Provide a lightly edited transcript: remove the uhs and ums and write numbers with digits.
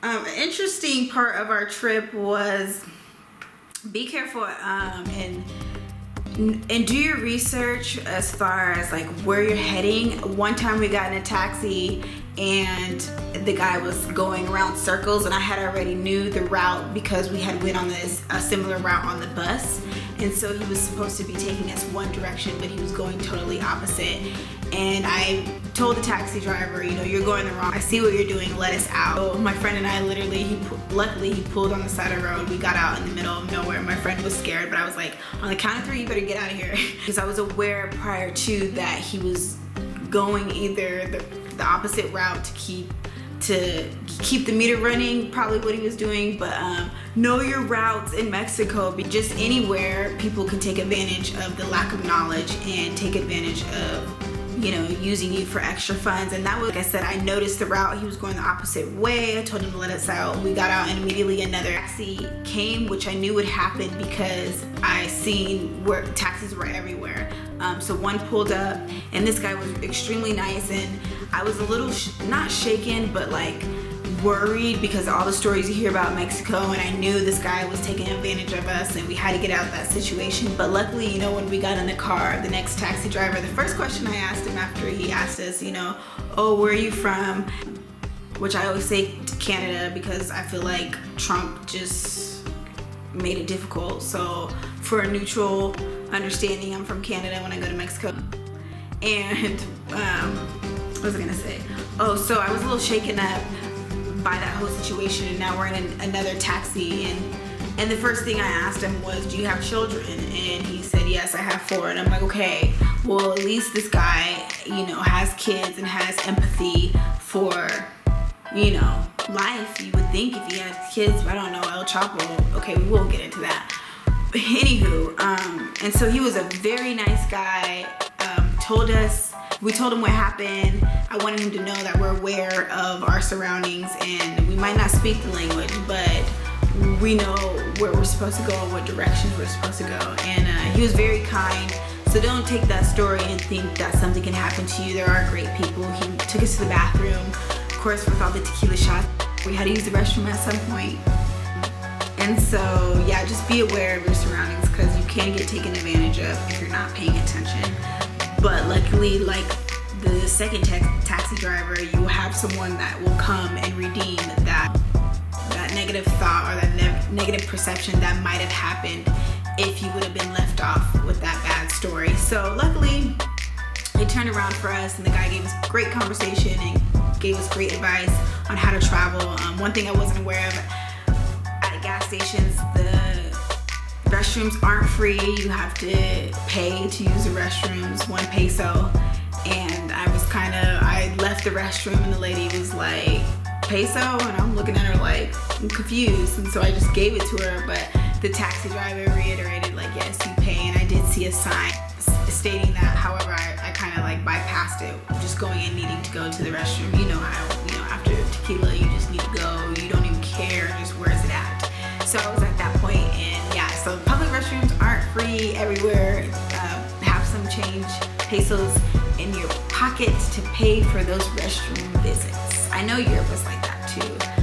An interesting part of our trip was be careful and do your research as far as like where you're heading. One time we got in a taxi and the guy was going around circles, and I had already knew the route because we had went on a similar route on the bus, and so he was supposed to be taking us one direction, but he was going totally opposite. And I told the taxi driver, you know, you're going the wrong. I see what you're doing. Let us out. So my friend and I luckily he pulled on the side of the road. We got out in the middle of nowhere. My friend was scared, but I was like, on the count of 3, you better get out of here, because I was aware prior to that he was going either the opposite route to keep the meter running, probably what he was doing. But know your routes in Mexico. Just anywhere, people can take advantage of the lack of knowledge and take advantage of, you know, using you for extra funds. And that was, like I said, I noticed the route. He was going the opposite way. I told him to let us out. We got out and immediately another taxi came, which I knew would happen because I seen where taxis were everywhere. So one pulled up, and this guy was extremely nice, and I was a little not shaken, but like worried, because all the stories you hear about Mexico, and I knew this guy was taking advantage of us and we had to get out of that situation. But luckily, you know, when we got in the car, the next taxi driver, the first question I asked him after he asked us, you know, oh, where are you from? Which I always say Canada, because I feel like Trump just made it difficult. So for a neutral understanding, I'm from Canada when I go to Mexico. And what was I gonna say? Oh, so I was a little shaken up by that whole situation, and now we're in another taxi, and the first thing I asked him was, do you have children? And he said, yes, I have 4. And I'm like, okay, well, at least this guy, you know, has kids and has empathy for, you know, life. You would think if he had kids, I don't know, El Chapo. Okay, we won't get into that. But anywho, and so he was a very nice guy. We told him what happened. I wanted him to know that we're aware of our surroundings, and we might not speak the language, but we know where we're supposed to go and what directions we're supposed to go. And he was very kind. So don't take that story and think that something can happen to you. There are great people. He took us to the bathroom. Of course, with all the tequila shots, we had to use the restroom at some point. And so, yeah, just be aware of your surroundings, because you can get taken advantage of if you're not paying attention. But luckily, like the second taxi driver, you will have someone that will come and redeem that negative thought or that negative perception that might have happened if you would have been left off with that bad story. So luckily, it turned around for us, and the guy gave us great conversation and gave us great advice on how to travel. One thing I wasn't aware of, at gas stations, the restrooms aren't free. You have to pay to use the restrooms, 1 peso. And I left the restroom, and the lady was like, peso? And I'm looking at her like, I'm confused. And so I just gave it to her, but the taxi driver reiterated like, yes, you pay. And I did see a sign stating that. However, I kind of like bypassed it, just going and needing to go to the restroom. You know how, you know, after tequila, you just need to go. You don't even care, just where's it at? So I was at that point, and yeah, so public restrooms aren't free everywhere. Have some change, pesos, in your pockets to pay for those restroom visits. I know Europe was like that too.